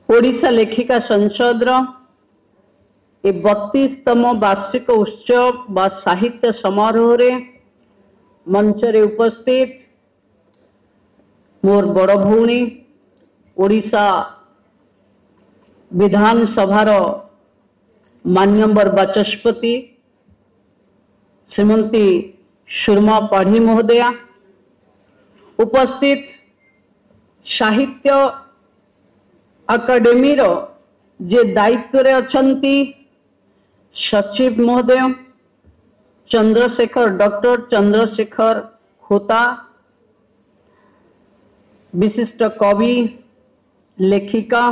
ओडिशा लेखिका संसद ए 32तम वार्षिक उत्सव व साहित्य समारोह रे मंच रे उपस्थित मोर बड़ भौणी ओडिशा विधानसभार मान्यवर बाचस्पति श्रीमती सुरमा पाढ़ी महोदया, उपस्थित साहित्य अकादेमी रो जे दायित्व रे अछंती सचिव महोदय चंद्रशेखर डॉक्टर चंद्रशेखर खोता, विशिष्ट कवि लेखिका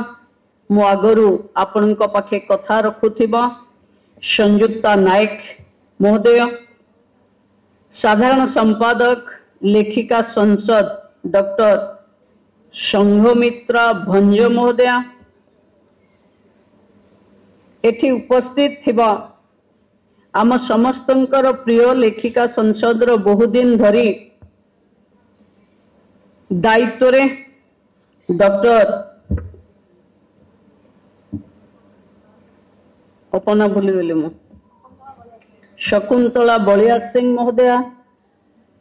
मो आगरू आपण पाखे कथा रखुथिबा संयुक्ता नायक महोदय, साधारण संपादक लेखिका संसद डॉक्टर संघमित्रा भंज महोदया, एठी उपस्थित थिबा आम समस्तंकर प्रिय लेखिका संसद रो बहुदिन धरी दायित्व रे डॉक्टर अपना भूली गली मु शकुंतला बलियार सिंह महोदया,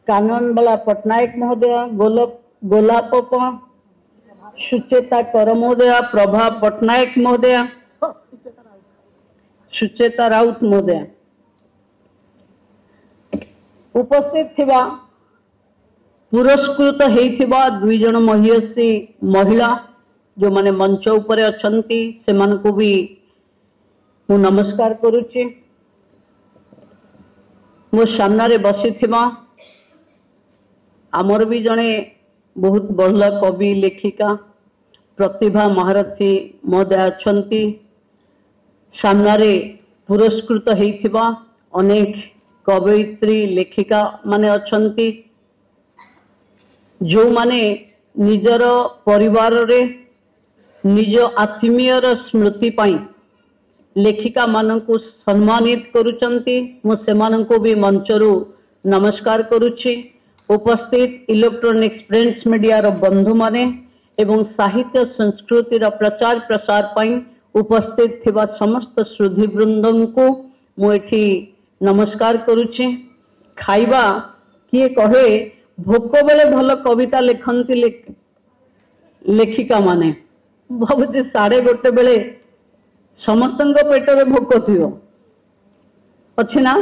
काननबाला पटनायक महोदया, गोलापपा सुचेता कर महोदया, प्रभा पटनायक महोदया, सुचेता राउत महोदया, उपस्थित थिबा पुरस्कृत हेइथिबा दुई जन महियसी महिला जो माने मंच उपरे अछंती से मन को भी मु नमस्कार करूची। मो सामने रे बसी थिबा आमर भी जने बहुत बढ़ला कवि लेखिका प्रतिभा महारथी महोदय अछंती, सामने रे पुरस्कृत हेइथिबा अनेक कवयित्री लेखिका माने अछंती जो माने निजर परिवार रे निज आत्मीयर स्मृति पाई लेखिका मानकु सम्मानित करुचंती। मु सेमानकु भी मंचरु नमस्कार करुछि। उपस्थित इलेक्ट्रॉनिक्स प्रिंट्स मीडिया रो बंधु माने एवं साहित्य संस्कृति रो प्रचार प्रसार पाई उपस्थित थिबा समस्त श्रुति वृंदन को मु एठी नमस्कार करुछि। खाइबा किए कहे भोक बेले भल कविता लिखंती लेखिका माने भावुची 1:30 बेले समस्तंग पेट में भोक थियो अछि ना,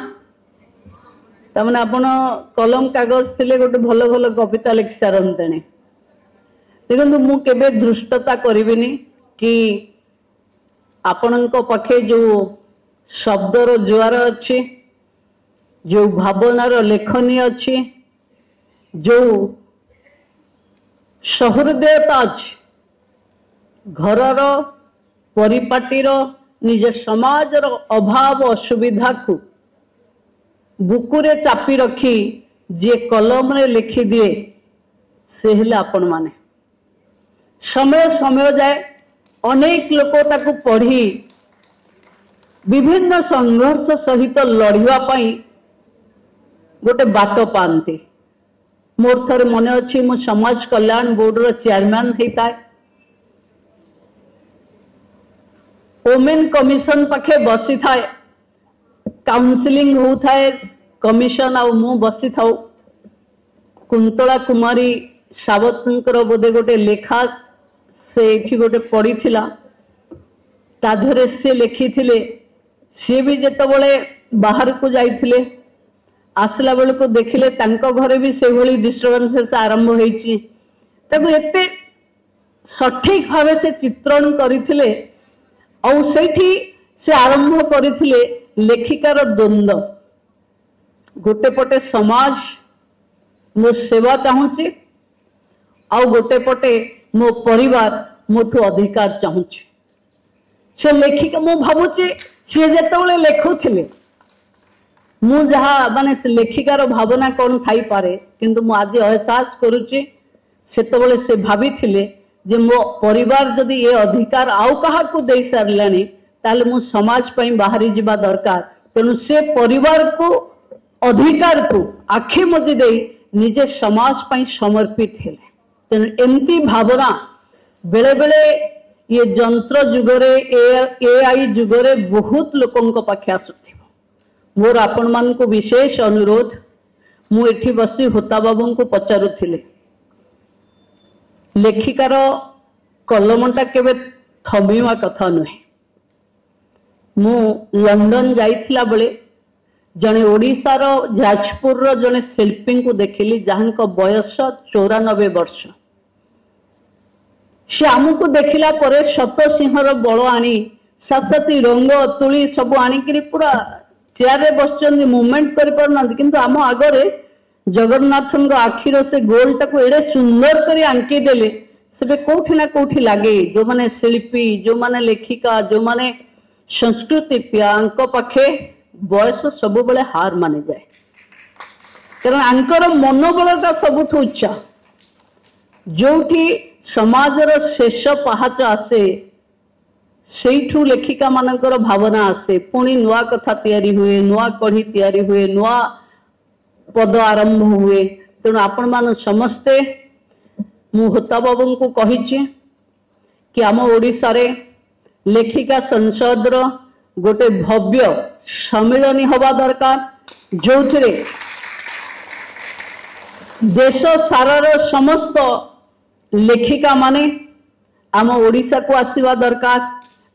तमने आपण कलम कागज थिले गोटे भल भल कविता लिखि सारंतेने। देखंतु मु केबे धृष्टता करिबिनी कि आपणक पाखे जो शब्दर जुआर अछि, जो भावनार लेखनी अछि, जो सहृदयता अछि, घरर परिपाटीर निज समाजर अभाव असुविधा को बुकुरे चापी रखी जे कलम रे लिखि दिए से हेले आपण माने। समय समय जाए अनेक लोक ताकू पढ़ी विभिन्न संघर्ष सहित लड़िवा पाई गोटे बाट पाती। मोर थर मन अच्छी मु समाज कल्याण बोर्ड रो चेयरमैन होता है, वोमेन कमिशन पाखे बसी थाए, काउंसलिंग होता है कमिशन आ मु बसी थाउ। कुंतला कुमारी सावतंकर बोधे गोटे लेखा से एठी गोटे पड़ी थिला, ता धरे से लिखी थिले। सी भी जेतबळे बाहर को जाइथिले आसला बेल को देखिले तांको घरे भी से भली डिस्टर्बेंसेस आरंभ होईची। ताकू एते सठिक भावे से चित्रण करिथिले और सेठी से आरंभ करिथिले लेखिकार द्वंद्व। गोटे पटे समाज मो सेवा चाहूची और गोटे पटे मो परिवार मोठू अधिकार चाहूची। से लेखिका मो भावुची सी जेतबळे लेखुथिले मु जहा माने लेखिकार भावना कौन थाई पारे, किंतु मु आज एहसास करुची सेतबळे से भाभी थिले जे मो परिवार जदि ये अधिकार आउ कहा को दे सारलानी ताले मु समाज पई बाहरी जिबा दरकार। तेणु से परिवार को अधिकार को आखि मजी दे निजे समाज पई समर्पित हेले। तेणु एमती भावना बेले बेले ये जंत्र जुगरे एआई जुगरे बहुत लोकों पाखे आसुथिबो। मोर आपण मान को विशेष अनुरोध, मु एठी बसी होता बाबू को पचारुथिले लेखिकार कलमटा केबे थमिवा कथा नुहे। मु लंडन जाइथिला बेले जने ओडिशार जाजपुर जने शिल्पी को देखिली जहां बयस 94 वर्ष। से आमको देखिला परे शत सिंहर बल आनी साथी रंग तुली सब आनिकी पूरा चेयर बस मुवमेंट कर आम आगरे जगन्नाथ आखिर से गोलटा को एडे सुंदर कर आंकी देले से कौटी ना कौटी लगे। जो माने शिल्पी, जो माने लेखिका, जो माने संस्कृति प्रिया पाखे बयस सब बड़े हार मानी जाए, कारण आंकर मनोबलटा सबुठ उच्चा। जोठी समाजर शेष पहाच आसे सेठू लेखिका मानकर भावना आसे, पुणी नुआ कथा तैयारी हुए, नुआ कढ़ी तैयारी हुए, नुआ पद आरंभ हुए। तेणु आपण मान समस्ते मु होता बाबू को कही कि आम ओडिशा रे लेखिका संसद रो गोटे भव्य सम्मिलनी हवा दरकार, जो देश सारार समस्त लेखिका माने आम ओडिशा को आसीबा दरकार।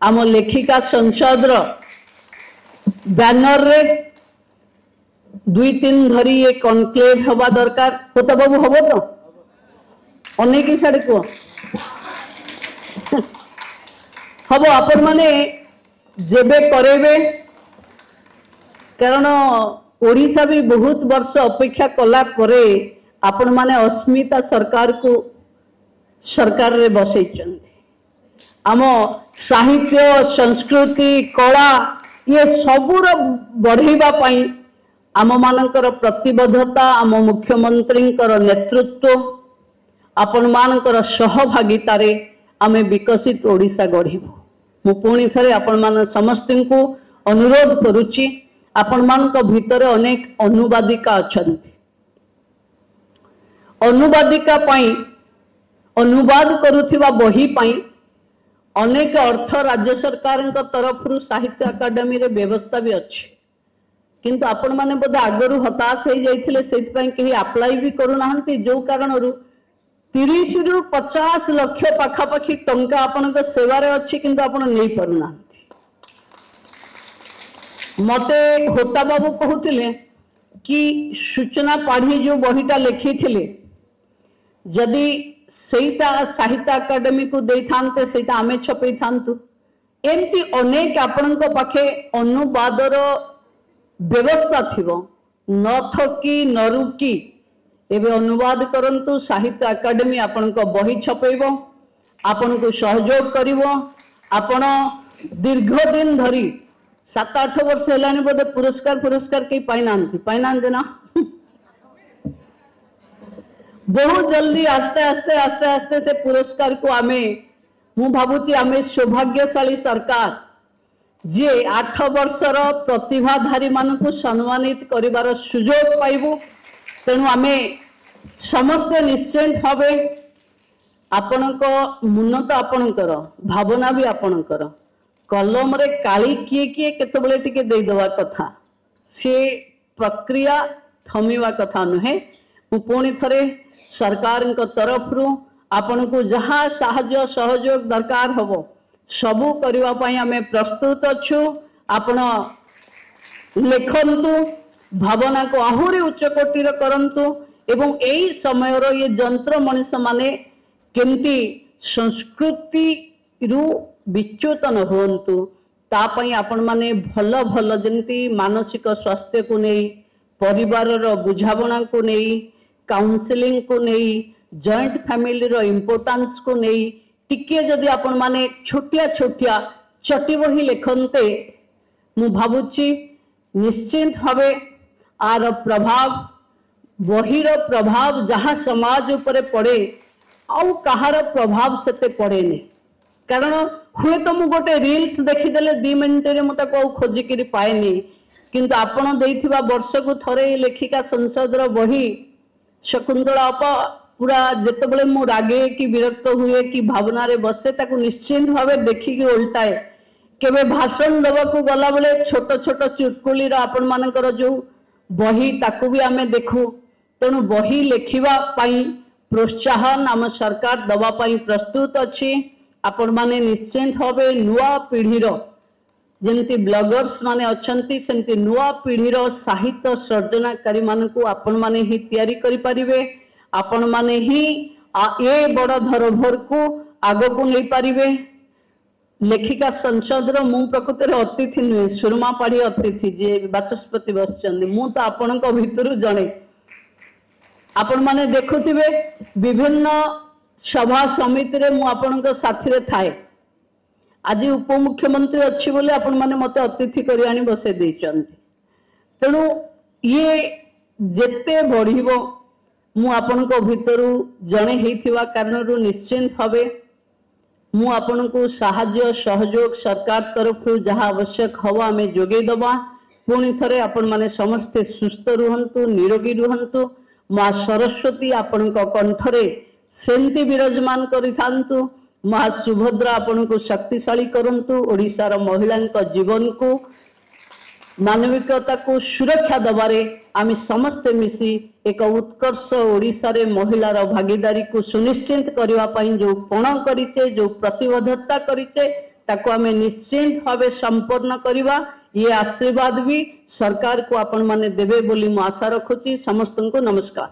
आम लेखिका संसद रो बैनर रे 2-3 धरी ये कॉन्क्लेव हवा दरकार। होता बाबू हबो तो अनेक साड़ी को हम आपण माने जेबे करेबे, कारण ओडिशा भी बहुत वर्ष अपेक्षा कला परे आपण माने अस्मिता सरकार को सरकार रे बसैचंदी। आम साहित्य, संस्कृति, कला ये सबुर बढ़ेबा पई आम मानकर प्रतिबद्धता, आम मुख्यमंत्री नेतृत्व, आपण मानकर सहभागितारे आमे विकसित ओडिशा गढ़िबु। मु पुणी थरे आपण मान समस्त को अनुरोध करुच्ची, आपण मान भितर अनेक अनुवादिका अछंती। अनुवादिका पाई अनुवाद करुथिबा बही पाई अनेक अर्थ राज्य सरकार तरफ साहित्य अकादेमी रे व्यवस्था भी अच्छी, किंतु आपण माने बोधे आगरू हताश हो जाइथिले, सेति पई केही अप्लाई भी करूनाहंती। जो कारणरू 30 रु 50 लाख पाखापाखि टंका आपण सेवार अच्छी, किंतु आपण नहीं पारुना। मते होता बाबू कहते कि सूचना पाढ़ी जो बहीटा लिखी थे जदि सेटा साहित्य अकादेमी को दे थांते सेटा आमे छपई थांतु। एमती अनेक आपण पाखे अनुवादर व्यवस्था थिबो, न थकी न रुकी एबे अनुवाद करंतु। साहित्य अकादेमी आपण बही छपेबो, आपण को सहयोग करिवो। आपण दीर्घ दिन धरी 7-8 वर्ष हेलानी बोधे पुरस्कार के पाइनांती ना। बहुत जल्दी आस्ते आस्ते आस्ते आस्ते से पुरस्कार को आमे मु भाबुची आमे सौभाग्यशाली सरकार जे 8 वर्षर प्रतिभाधारी मान को सम्मानित करिवार सुजोग पाइबु। तेणु आमे समस्ते निश्चिंत भावे आपणको मुन तो आपणकर भावना भी आपणकर कलम रे काली किए किए केतबेले टिके दे दवा कथा, से प्रक्रिया थमिवा कथा नुहे। मु पुणी थरे सरकार तरफ रु आपण को जहाँ साहाय्य सहयोग दरकार हबो सबू करबा पई आमे प्रस्तुत अछु। आपण लेखन्तु, भावना को आहुरी उच्च कोटीर करंतु एवं एई समय रो ये जंत्र मनुष्य माने केमती संस्कृति रु विच्युतन होंतु तापई आपण माने भल भल जंती मानसिक स्वास्थ्य को नहीं, परिवार रो बुझावना को नहीं, काउंसलिंग को नहीं, जॉइंट फैमिली रो इंपोर्टेंस को नहीं टिके जदि आपण माने छोटिया छोटिया चटी बही लेखनते मु भाबुची निश्चिंत भावे आर प्रभाव बहिर प्रभाव जहाँ समाज उपरे पड़े आउ कहार प्रभाव सेते पड़े नहीं। कारण हुए तो मु गोटे रील्स देखीदेले 2 मिनिट रे मत को खोजिकी पाएनी, किंतु आपण देइथिबा वर्ष को थरे लेखिका संसद रो बही शकुंतला अपा पूरा जितेबले मु रागे कि विरक्त हुए कि भावना रे बसे ताकू निश्चिंत भाव देखिकी ओल्टाए केबे भाषण देवाकू गला बेले छोट छोट चुटकुली आपण मानकर जो बही ताकू भी आमे देखू तेणु बही लेखिबा पाई प्रोत्साहन आम सरकार दवा पाई प्रस्तुत अच्छी आपण माने निश्चिंत होबे नुआ पीढ़ीर जेमती ब्लॉगर्स माने अछंती सेमती नुआ पीढ़ीर साहित्य सर्जनाकारी मानकू आपण माने ही तैयारी करि परिबे आपण माने ही ए बड़ धरोहर को आगो को नहीं पारिबे। लेखिका संसद रो मु प्रकृति अतिथि नुहे सुरमा पाढ़ी अतिथि जे बाचस्पति बसचंदी मु तो आपण भितर जणे आपण माने देखुथिबे विभिन्न सभा समिति रे मु आपण साथी रे थाए आज उपमुख्यमंत्री अच्छी बोले आपण माने मते अतिथि करी आनी बसे देचंती तेणु ये जेते बढ़िबो मु आपनक भितरु जणे हेथिवा कारणरू निश्चिंत भावे मु आपनकु साहाय्य सहयोग सरकार तरफ जहाँ आवश्यक हवा आमे जोगे दबा पुणी थरे आपण माने समस्ते सुस्थ रुहंतु निरोगी रुहंतु माँ सरस्वती आपनक कंठरे सेंती विराजमान करिथांतु माँ सुभद्रा आपनकु शक्तिशाली करंतु ओडिशार महिलांक जीवन को मानविकता को सुरक्षा दबारे आम समस्ते मिसी एक उत्कर्ष ओडिशा रे महिलार भागीदारी को सुनिश्चित करबा पई जो पण करिचे जो प्रतिबद्धता करिचे ताको आमे निश्चित भावे संपन्न करबा ये आशीर्वाद भी सरकार को आपण माने देबे बोली मु आशा रखुची। समस्त को नमस्कार।